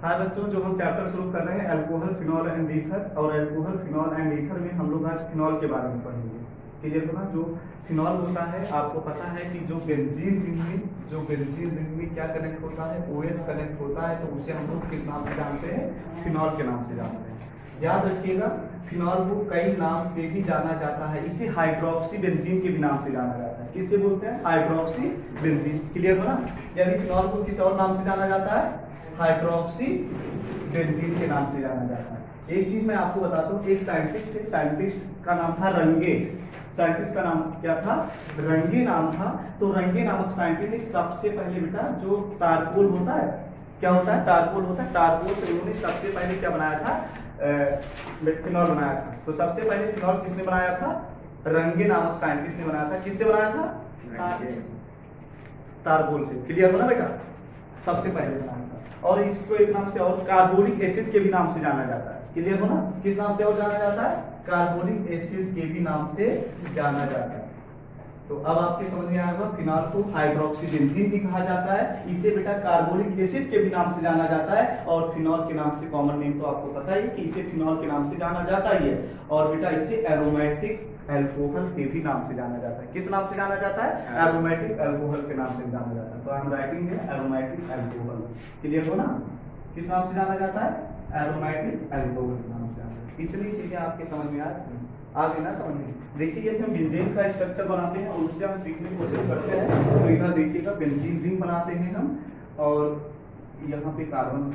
हाँ बच्चों, जो हम चैप्टर शुरू कर रहे हैं अल्कोहल, फिनॉल एंड ईथर, और अल्कोहल, फिनॉल एंड ईथर में हम लोग आज फिनॉल के बारे में पढ़ेंगे। क्लियर होना? जो फिनॉल होता है, आपको पता है कि जो बेंजीन रिंग में क्या कनेक्ट होता है, OH कनेक्ट होता है, तो उसे हम लोग किस नाम से जानते हैं? फिनॉल के नाम से जानते हैं। याद रखिएगा, फिनॉल को कई नाम से भी जाना जाता है। इसे हाइड्रोक्सी बेंजीन के भी नाम से जाना जाता है। किससे बोलते हैं? Hydroxy benzene. क्लियर हो ना? यानी फिनॉल को किस और नाम से जाना जाता है? हाइड्रोक्सी बेंजीन के नाम से जाना जाता है। एक चीज मैं आपको बताता हूँ, एक साइंटिस्ट का नाम था रंगे। साइंटिस्ट का नाम क्या था? रंगे नाम था। तो रंगे नामक साइंटिस्ट ने सबसे पहले बेटा जो तारकोल होता है, क्या होता है? तारकोल होता है। तारकोल से उन्होंने सबसे पहले क्या बनाया था? फिनॉल बनाया था। तो सबसे पहले फिनॉल किसने बनाया था? रंगे नामक साइंटिस्ट ने बनाया था। किससे बनाया था? तारकोल से। क्लियर हो ना बेटा? सबसे पहले बनाया था। और इसको एक नाम से और कार्बोनिक एसिड के भी नाम से जाना जाता है। क्लियर हो ना? किस नाम से और जाना जाता है? कार्बोनिक एसिड के भी नाम से जाना जाता है। तो अब आपके समझ में आएगा, फिनॉल को हाइड्रोक्सी बेंजीन भी कहा जाता है। इसे बेटा कार्बोनिक एसिड के भी नाम से जाना जाता है। और फिनॉल के नाम से कॉमन नेम तो आपको पता ही कि इसे फिनॉल के नाम से जाना जाता ही है। और बेटा इसे एरोमेटिक अल्कोहल के भी नाम से जाना जाता है। किस नाम से जाना जाता है? एरोमेटिक अल्कोहल के नाम से जाना जाता है। तो आई एम राइटिंग है एरोमेटिक अल्कोहल। क्लियर हो ना? किस नाम से जाना जाता है? एरोमेटिक अल्कोहल के नाम से जाना जाता है। इतनी चीजें आपके समझ में आ गई ना? समझ में? देखिए, यदि हम बेंजीन का स्ट्रक्चर बनाते हैं और उससे हम सीखने की कोशिश करते हैं, तो इधर देखिएगा बेंजीन रिंग बनाते हैं हम, और यहाँ पे कार्बन,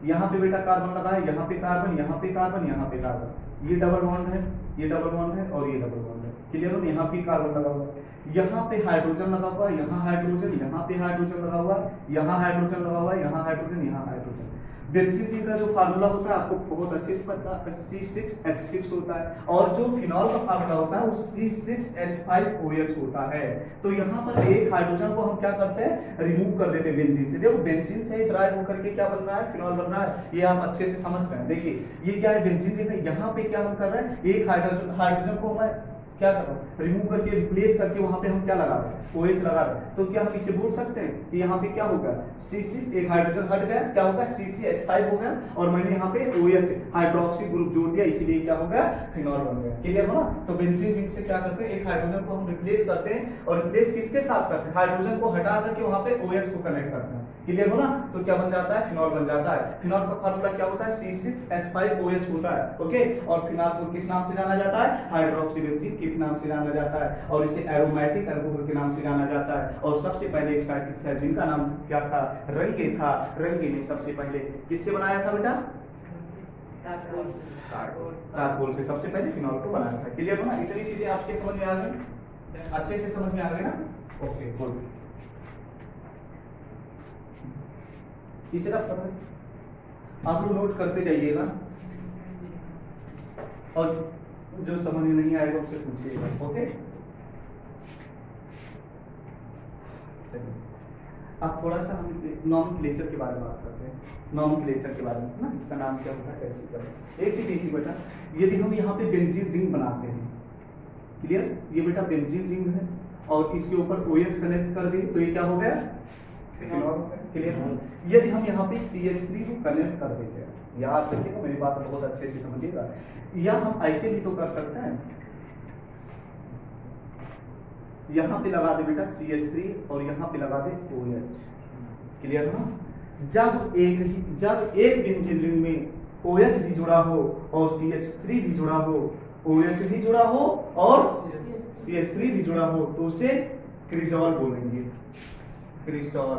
यहाँ पे बेटा कार्बन लगा है, यहाँ पे कार्बन, यहाँ पे कार्बन, यहाँ पे कार्बन। ये डबल बॉन्ड है, ये डबल बॉन्ड है, और ये डबल बॉन्ड है। क्लियर हो? यहाँ पे कार्बन लगा हुआ है, यहाँ पे हाइड्रोजन लगा हुआ है, यहाँ हाइड्रोजन, यहाँ पे हाइड्रोजन लगा हुआ है, यहाँ हाइड्रोजन लगा हुआ है, यहाँ हाइड्रोजन, यहाँ हाइड्रोजन। बेंजीन रिंग का जो फार्मूला होता है आपको बहुत अच्छे से पता है, C6H6 होता है। और जो फिनॉल का फार्मूला होता है वो C6H5OH होता है। तो यहाँ पर एक हाइड्रोजन को हम क्या करते हैं? रिमूव कर देते हैं बेंजीन से। देखो, बेंजीन से ड्राइव होकर के क्या बन रहा है? फिनॉल बन रहा है। ये आप अच्छे से समझ रहे हैं। देखिए, ये क्या है? बेंजीन रिंग है। यहाँ पे क्या हम कर रहे हैं? एक हाइड्रोजन को मैं क्या कर रहा हूँ? रिमूव करके, रिप्लेस करके वहां पे हम क्या लगा रहे हैं? OH लगा रहे हैं। तो क्या हम इसे बोल सकते हैं कि यहाँ पे क्या होगा? CC, एक हाइड्रोजन हट गया, क्या होगा? CCH5 हो गया, और मैंने यहाँ पे OH हाइड्रोक्सी ग्रुप जोड़ दिया, इसीलिए क्या हो गया? फिनॉल बन गया। क्लियर हो ना? तो बेंजीन रिंग से क्या करते हैं? एक हाइड्रोजन को हम रिप्लेस करते हैं, और रिप्लेस किसके साथ करते हैं? हाइड्रोजन को हटा करके वहां पे OH को कनेक्ट करते हैं। क्लियर हो ना? तो क्या बन जाता है? फिनॉल बन जाता है। फिनॉल का फार्मूला क्या होता है? C6H5OH होता है। ओके, और फिनॉल को किस नाम से जाना जाता है? हाइड्रोक्सी बेंजीन के नाम से जाना जाता है, और इसे एरोमेटिक अल्कोहल के नाम से जाना जाता है। और सबसे पहले एक साइंटिस्ट था जिनका नाम क्या था? रंगे था। रंगे ने सबसे पहले किससे बनाया था बेटा? तारकोल से सबसे पहले फिनॉल को बनाया था। क्लियर हो ना? इतनी चीजें आपके समझ में आ गई? अच्छे से समझ में आ गई ना? Okay, good. इसे रख कर आप लोग नोट करते जाइएगा, और जो समझ में नहीं आएगा उससे पूछिएगा। ओके, अब थोड़ा सा हम नॉमेनक्लेचर के बारे में बात करते हैं। नॉमेनक्लेचर के बारे में ना, इसका नाम क्या होता है, कैसे करें। एक चीज देखिए बेटा, यदि हम यहाँ पे बेंजीन रिंग बनाते हैं, क्लियर, ये बेटा बेंजीन रिंग है, और इसके ऊपर OH कनेक्ट कर दिए, तो ये क्या हो गया? फिनॉल। क्लियर। यदि हम यहाँ पे CH3 को कनेक्ट कर देते हैं, याद रखिएगा, मेरी बात बहुत अच्छे से समझिएगा, या हम ऐसे भी तो कर सकते हैं, यहाँ पे लगा दे बेटा CH3, और यहाँ पे लगा दे OH। क्लियर ना? जब एक बेंजीन रिंग में OH भी जुड़ा हो और CH3 भी जुड़ा हो, OH भी जुड़ा हो और CH3 भी जुड़ा हो, तो उसे क्रिसॉल बोलेंगे। क्रिसॉल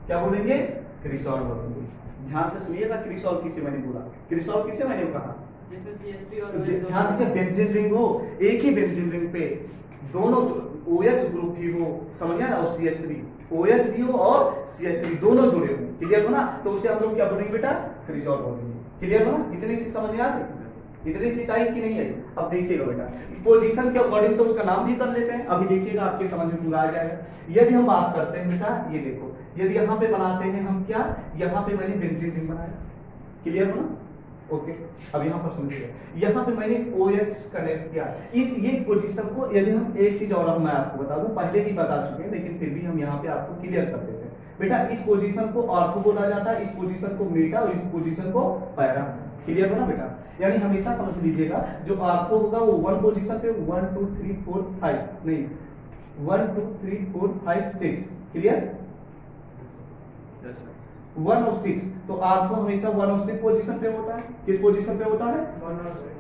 क्या बोलेंगे? क्रिसॉल बोलेंगे। ध्यान से सुनिएगा, क्रिसॉल किसे मैंने बोला? क्रिसॉल किसे मैंने कहा? जिसमें CH3 और ध्यान दीजिए, बेंजीन रिंग हो, एक ही बेंजीन रिंग पे दोनों OH ग्रुप भी हो, समझ गया ना, और CH3, OH भी हो और CH3 दोनों जुड़े हो। क्लियर हो ना? तो उसे हम लोग क्या बोलेंगे बेटा? क्रिसॉल बोलेंगे। क्लियर हो ना? इतनी चीज समझ में आ गई? इतनी चीज आई कि नहीं आई? अब देखिएगा बेटा, पोजीशन के अकॉर्डिंग से उसका नाम भी कर लेते हैं। अभी देखिएगा, आपके समझ में पूरा आ जाएगा। यदि हम बात करते हैं बेटा, ये देखो, यदि यहाँ पे बनाते हैं हम क्या, यहाँ पे मैंने बेंजीन रिंग बनाया। क्लियर हो ना? ओके, अब यहाँ पर समझिए, यहाँ पे मैंने OH कनेक्ट किया। इस ये पोजीशन को, यदि हम एक चीज और मैं आपको बता दूं, पहले ही बता चुके हैं, लेकिन फिर भी हम यहाँ पे आपको क्लियर कर देते हैं। बेटा इस पोजीशन को ऑर्थो बोला जाता है, इस पोजीशन को मेटा और इस पोजीशन को पैरा। क्लियर हो ना बेटा? यानी हमेशा समझ लीजिएगा जो ऑर्थो होगा वो 1 पोजीशन पे 1 2 3 4 5 नहीं 1 2 3 4 5 6। क्लियर? 1 और 6 तो ऑर्थो हमेशा 1 और 6 पोजीशन पे होता है। किस पोजीशन पे होता है? 1 और 6।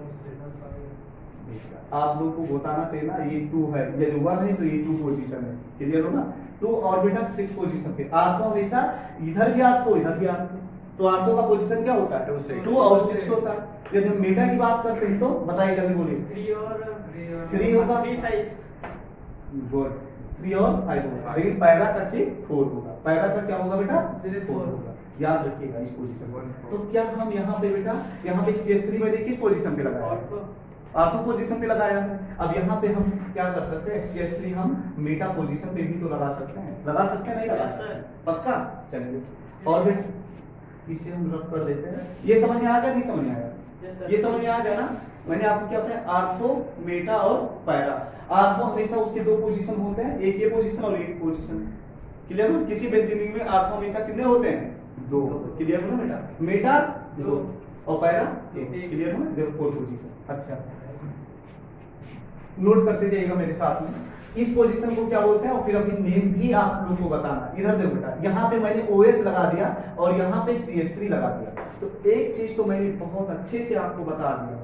आप लोग को बताना चाहिए ना, ये 2 है, यदि 1 है तो ये 2 पोजीशन है। क्लियर हो ना? 2 और बेटा 6 पोजीशन पे। ऑर्थो हमेशा इधर भी ऑर्थो इधर भी ऑर्थो, तो ऑर्थो का पोजीशन क्या होता है? 2 और 6 होता है। यदि हम मेटा की बात करते हैं तो बताइए जल्दी बोलिए। 3 होगा, 3 और 5 होगा, लेकिन पैरा का से 4 होगा। पैरा का क्या होगा बेटा? 4 होगा। याद रखिएगा इस पोजीशन पर। तो क्या हम यहाँ पे बेटा यहाँ पे CS3 मैंने किस पोजीशन पे लगाया? ऑर्थो पोजीशन पे लगाया है। अब यहाँ पे हम क्या कर सकते हैं? CS3 हम मेटा पोजीशन पे भी तो लगा सकते हैं। लगा सकते हैं नहीं लगा सकते? पक्का? चलिए और बेटा इसे हम रख कर देते हैं। ये समझ में आ गया? नहीं समझ में आया? ये समझ में आ गया ना? मैंने आपको क्या बताया? ऑर्थो, मेटा और पैरा। ऑर्थो हमेशा उसके 2 पोजीशन होते हैं, एक ये पोजीशन और एक पोजीशन। क्लियर हो? किसी भी इंजीनियरिंग में ऑर्थो हमेशा कितने होते हैं? 2। क्लियर हो ना बेटा? मेटा 2 और पैरा 1। क्लियर हो ना? देखो 4 पोजीशन। अच्छा नोट करते जाइएगा मेरे साथ में। इस पोजीशन को क्या बोलते हैं और फिर अभी नेम भी आप लोग को बताना। इधर देखो बेटा, यहाँ पे मैंने OH लगा दिया और यहाँ पे CH3 लगा दिया। तो एक चीज तो मैंने बहुत अच्छे से आपको बता दिया,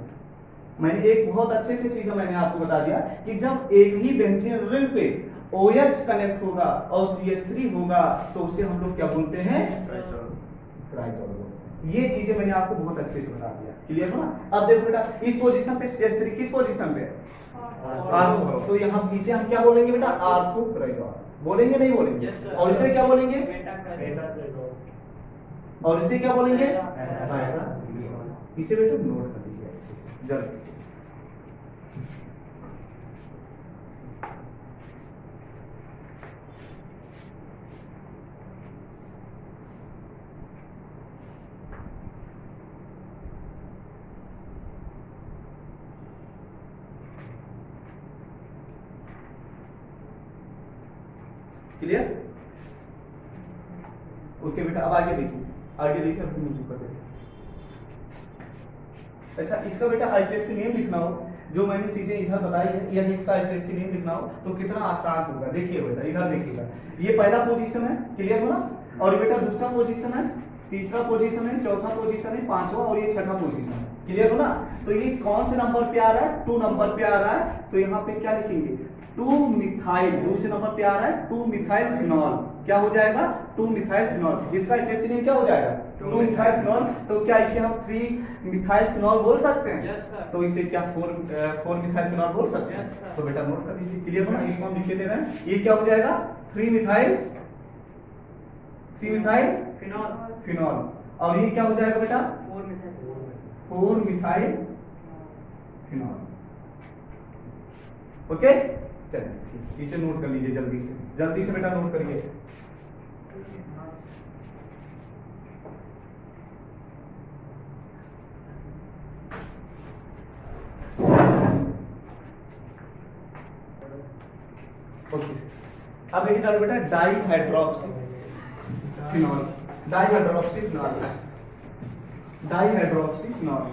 मैंने एक बहुत अच्छे से चीज मैंने आपको बता दिया कि जब एक ही बेंजीन रिंग पे OH कनेक्ट होगा और CH3 होगा तो उसे हम लोग क्या बोलते हैं? ट्राइजोल। ये चीजें मैंने आपको बहुत अच्छे से बता दिया। क्लियर हो ना? अब देखो बेटा इस पोजीशन पे CH3 किस पोजीशन पे? ऑर्थो। तो यहाँ इसे हम क्या बोलेंगे बेटा? ऑर्थो ट्राइजोल बोलेंगे नहीं बोलेंगे? और इसे क्या बोलेंगे? और इसे क्या बोलेंगे? इसे बेटा नोट कर लीजिए अच्छे से जल्दी से। क्लियर? ओके बेटा अब आगे देखिए, आगे देखिए अब मुझे कर देखिए। अच्छा इसका बेटा आईपीएससी नेम लिखना हो, जो मैंने चीजें इधर बताई है यदि इसका आईपीएससी नेम लिखना हो तो कितना आसान होगा। देखिए बेटा इधर देखिएगा, ये पहला पोजीशन है। क्लियर हो ना? और बेटा दूसरा पोजीशन है, तीसरा पोजीशन है, चौथा पोजीशन है, पांचवा और ये छठा पोजीशन है। क्लियर हो ना? तो ये कौन से नंबर पे आ रहा है? 2 नंबर पे आ रहा है। तो यहाँ पे क्या लिखेंगे? 2 मिथाइल। दूसरे नंबर पे आ रहा है 2 मिथाइल फिनॉल। क्या हो जाएगा? 2 मिथाइल फिनॉल। इसका आईपीएससी नेम क्या हो जाएगा? 2 मिथाइल फिनॉल। तो क्या इसे हम 3 मिथाइल फिनॉल बोल सकते हैं? तो इसे क्या 4 मिथाइल फिनॉल बोल सकते हैं? तो बेटा नोट कर लीजिए। क्लियर हो ना? इसको हम लिखे दे रहे हैं। ये क्या हो जाएगा? 3 मिथाइल फिनॉल। और ये क्या हो जाएगा बेटा? 4 मिथाइल फिनॉल। ओके चलिए इसे नोट कर लीजिए जल्दी से बेटा नोट करिए। ओके अब ये डालो बेटा dihydroxy phenol. Dihydroxy phenol, dihydroxy phenol,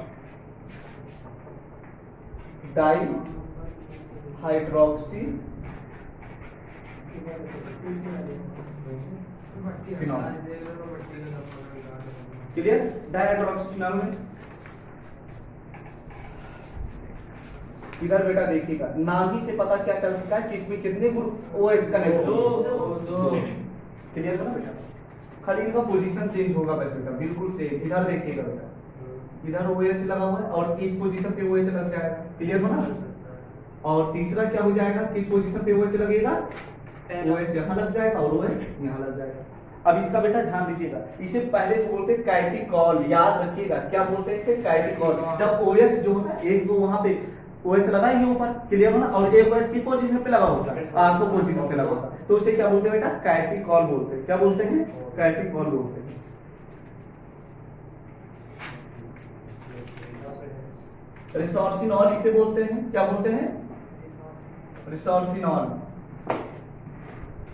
dihydroxy phenol. Clear? Dihydroxy phenol में इधर बेटा देखिएगा नाम ही से पता क्या चल रहा है कि इसमें कितने ग्रुप OH कनेक्ट होंगे? 2। क्लियर है ना बेटा? खाली इनका पोजीशन चेंज होगा वैसे बेटा, बिल्कुल सेम। इधर देखिएगा बेटा, इधर OH लगा हुआ है और इस पोजीशन पे OH लग जाएगा। क्लियर हो ना? और तीसरा क्या हो जाएगा? किस पोजीशन पे OH लगेगा? OH यहाँ लग जाएगा और OH यहाँ लग जाएगा। अब इसका बेटा ध्यान दीजिएगा, इसे पहले तो बोलते हैं कैटिकॉल। याद रखिएगा क्या बोलते हैं इसे? कैटिकॉल। जब OH जो होता है एक दो वहां पे OH लगा ये ऊपर। क्लियर हो ना? और एक OH की पोजीशन पे लगा होता है, ऑर्थो पोजीशन पे लगा होता है, तो उसे क्या बोलते हैं बेटा? कैटिकॉल बोलते हैं। क्या बोलते हैं? कैटिकॉल बोलते हैं। रिसोर्सिनॉल इसे बोलते हैं। क्या बोलते हैं? रिसोर्सिनॉल।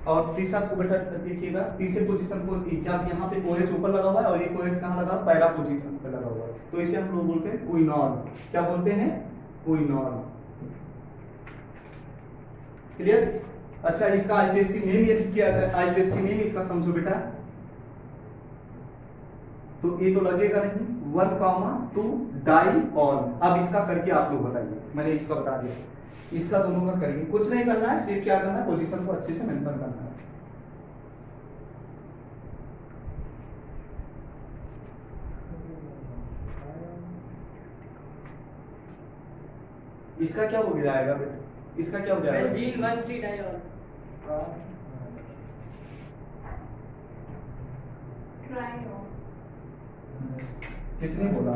और तीसरा को बेटा देखिएगा, तीसरे पोजीशन को जब यहाँ पे OH ऊपर लगा हुआ है और ये OH कहाँ लगा, पहला पोजीशन पे लगा हुआ है, तो इसे हम लोग बोलते हैं क्विनॉल। क्या बोलते हैं? क्विनॉल। क्लियर? अच्छा, इसका आईपीएससी नेम ये क्या है? आईपीएससी नेम इसका समझो बेटा, तो ये तो लगेगा नहीं, 1,2 डाइऑल। अब इसका करके आप लोग बताइए, मैंने इसका बता दिया, इसका दोनों का करेंगे, कुछ नहीं करना है, सिर्फ क्या करना है, पोजीशन को अच्छे से मेंशन करना है। इसका क्या हो जाएगा बेटा, इसका क्या हो जाएगा? Benzene 1,3 diol. किसने बोला?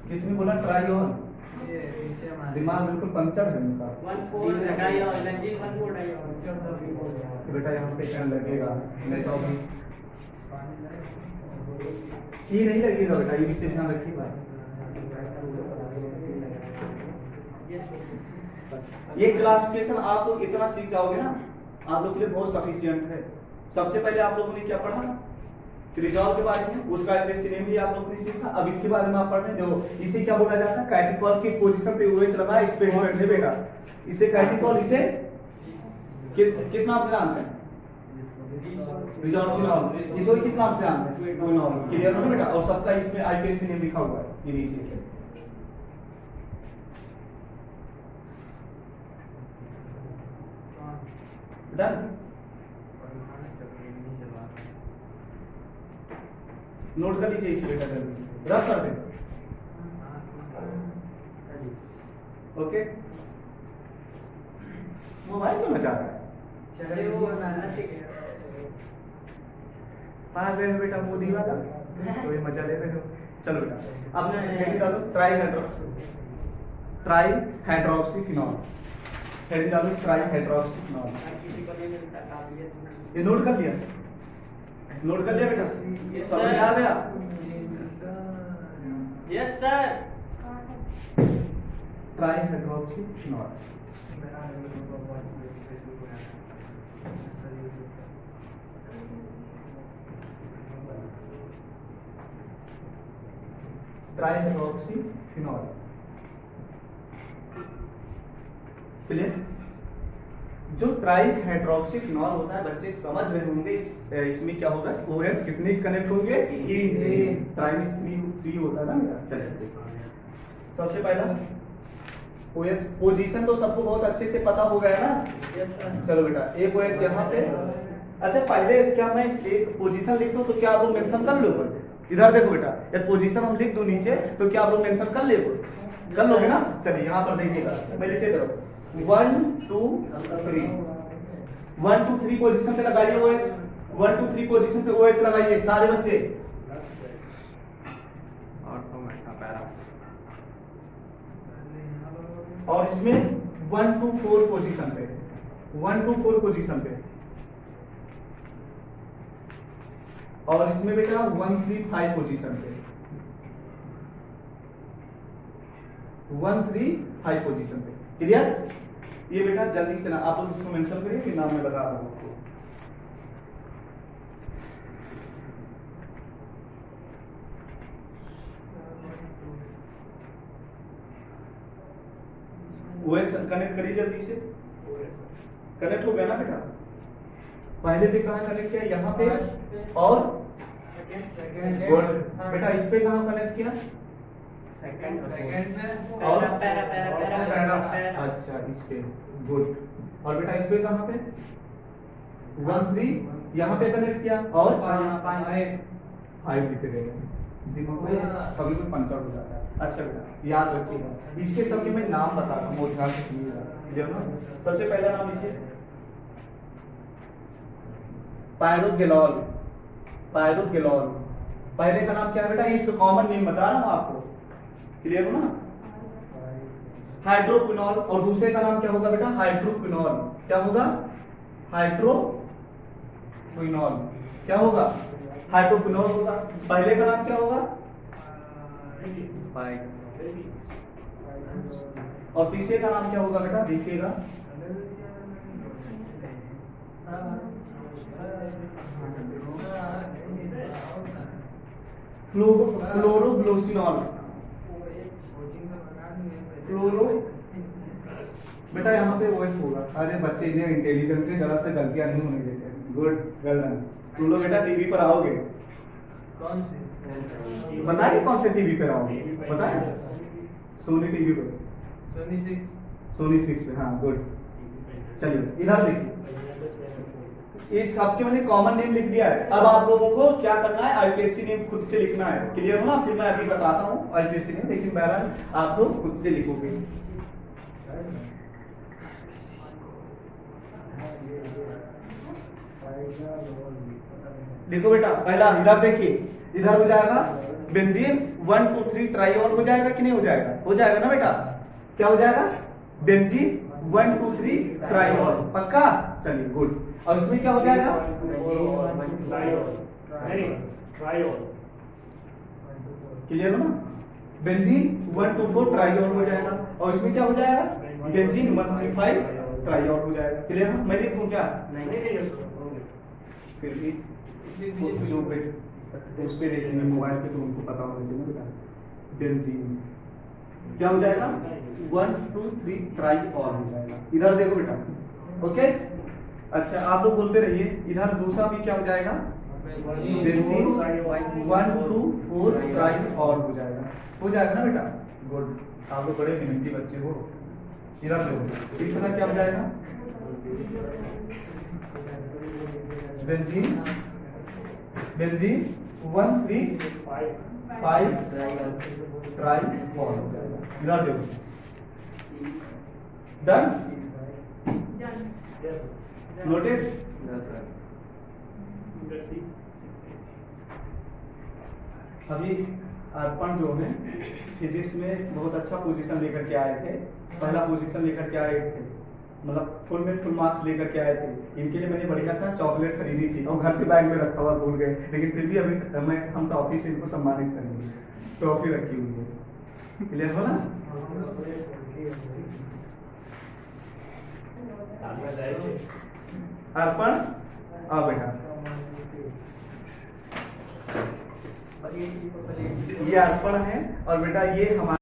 किसने बोला ट्राइऑल? ये पीछे हमारे दिमाग बिल्कुल पंचर है इनका। 1,4 डाइऑल, बेंजीन 1,4 डाइऑल। बेटा यहाँ पे क्या लगेगा, नहीं तो अभी ये नहीं लगेगा बेटा, ये विशेष ध्यान रखिएगा। ये क्लासिफिकेशन आप लोग इतना सीख जाओगे ना, आप लोग के लिए बहुत सफिशिएंट है। सबसे पहले आप लोगों ने क्या पढ़ा, क्रिजॉल के बारे में, उसका आईपीएससी नेम भी आप लोगों ने सीखा। अब इसके बारे में आप पढ़ रहे हो, इसे क्या बोला जाता है, कैटिकॉल। किस पोजीशन पे OH लगा है, इस पे डिपेंड है बेटा। इसे कैटिकॉल, इसे किस नाम से जानते हैं? रिजॉर्सिनॉल। इसको किस नाम से जानते हैं? क्विनॉल। क्लियर हो ना बेटा? और सबका इसमें आईपीएससी नेम लिखा हुआ है, ये नीचे। डन? नोट कर लीजिए इसे बेटा, जल्दी से रफ कर दे। ओके, मोबाइल क्यों मचा रहा है? चलिए वो बनाना ठीक है। आ गए हो बेटा मोदी वाला, तो ये मजा ले रहे हो। चलो बेटा, अब हेडिंग डालो, ट्राईहाइड्रोक्सीफिनॉल। हेडिंग डालो, ट्राईहाइड्रोक्सीफिनॉल। ये नोट कर लिया? नोट कर लिया बेटा? समझ में आ गया? Yes sir. Trihydroxyphenol. Trihydroxyphenol. Clear? जो ट्राईहाइड्रोक्सीफिनॉल होता है, बच्चे समझ रहे होंगे, इसमें क्या होगा, OH कितने कनेक्ट होंगे? 3 3 होता है ना। चलिए, सबसे पहला OH पोजीशन तो सबको बहुत अच्छे से पता हो गया ना। चलो बेटा, एक OH यहाँ पे। अच्छा, पहले क्या मैं एक पोजीशन लिख दूं तो क्या आप लोग मेंशन कर लोगे? इधर देखो बेटा, एक पोजीशन हम लिख दूं नीचे तो क्या आप लोग मेंशन कर लोगे ना? चलिए यहाँ पर देखिएगा, मैं लिखे दो 1 2 3। 1 2 3 पोजीशन पे लगाइए OH। 1 2 3 पोजीशन पे OH लगाइए सारे बच्चे। और इसमें 1 2 4 पोजीशन पे, 1 2 4 पोजीशन पे, और इसमें बेटा 1 3 5 पोजीशन पे, 1 3 5 पोजीशन पे। क्लियर? ये बेटा जल्दी से ना आप लोग इसको मेंशन करिए, फिर नाम में लगा रहा हूं आपको। OH कनेक्ट करिए जल्दी से। कनेक्ट हो गया ना बेटा? पहले पे कहां कनेक्ट किया? यहाँ पे। और बेटा इस पे कहां कनेक्ट किया? सेकंड में। और पैरा। अच्छा, इस पे। गुड। और बेटा इस पे कहां पे? 1 3 यहाँ पे कनेक्ट किया, और 5 लिखे गए। दिमाग में कभी कोई पंचर हो जाता है। अच्छा बेटा याद रखिएगा, इसके सबके मैं नाम बता रहा हूँ, ध्यान से सुनिएगा। क्लियर ना? सबसे पहला नाम लिखिए पायरोगेलॉल। पायरोगेलॉल पहले का नाम क्या है बेटा? इसको कॉमन नेम बता रहा हूँ आपको। क्लियर हो ना? हाइड्रोक्विनॉल। और दूसरे का नाम क्या होगा बेटा? हाइड्रोक्विनॉल। क्या होगा? हाइड्रोक्विनॉल। क्या होगा? हाइड्रोक्विनॉल होगा। पहले का नाम क्या होगा? और तीसरे का नाम क्या होगा बेटा? देखिएगा, क्लोरोग्लोसिनॉल। क्लोरो बेटा यहाँ पे OH होगा। अरे बच्चे इतने इंटेलिजेंट थे, जरा से गलतियां नहीं होने देते। Good, well done. तुम लोग बेटा टीवी पर आओगे, कौन से बताइए कौन से टीवी पर आओगे, बताएं। सोनी टीवी पर, सोनी 6 सोनी 6 पे, हाँ गुड। चलिए इधर देखिए, इस सबके मैंने कॉमन नेम लिख दिया है। अब आप लोगों को क्या करना है, आईपीएससी नेम खुद से लिखना है। क्लियर हो ना? फिर मैं अभी बताता हूँ आईपीएससी नेम, लेकिन बहरहाल आप लोग खुद से लिखोगे। देखो बेटा, पहला इधर देखिए, इधर हो जाएगा बेंजीन 1 2 3 ट्राईऑल हो जाएगा कि नहीं हो जाएगा? हो जाएगा ना बेटा? क्या हो जाएगा? बेंजीन 1 2 3 ट्राईऑल, पक्का? चलिए गुड। अब इसमें क्या हो जाएगा? क्लियर हो ना? बेंजीन 1 2 4 ट्राईऑल हो जाएगा। और इसमें क्या हो जाएगा? बेंजीन 1 3 5 ट्राईऑल हो जाएगा। क्लियर है? मैं लिख दूं क्या? फिर भी जो उस पे देखेंगे मोबाइल पे तो उनको पता होना चाहिए बेटा। बेंजीन क्या हो जाएगा? 1 2 3 ट्राईऑल हो जाएगा। इधर देखो बेटा, ओके? अच्छा आप लोग बोलते रहिए। इधर दूसरा भी क्या हो जाएगा? बेंजीन 1 2 4 ट्राईऑल हो जाएगा। हो जाएगा ना बेटा? गुड, आप लोग बड़े मेहनती बच्चे हो। इधर देखो, तीसरा क्या हो जाएगा? बेंजीन 1 3 5 ट्राईऑल हो जाएगा। इधर देखो, डन? नोटेड? अभी अर्पण जो है फिजिक्स में बहुत अच्छा पोजीशन लेकर के आए थे। पहला पोजीशन लेकर के आए थे, मतलब फुल में फुल मार्क्स लेकर के आए थे। इनके लिए मैंने बढ़िया सा चॉकलेट खरीदी थी और घर के बैग में रखा हुआ भूल गए, लेकिन फिर भी अभी हम टॉफी से इनको सम्मानित करेंगे। टॉफी रखी हुई है। क्लियर हो ना? अर्पण आओ बेटा, ये अर्पण है और बेटा ये हमारा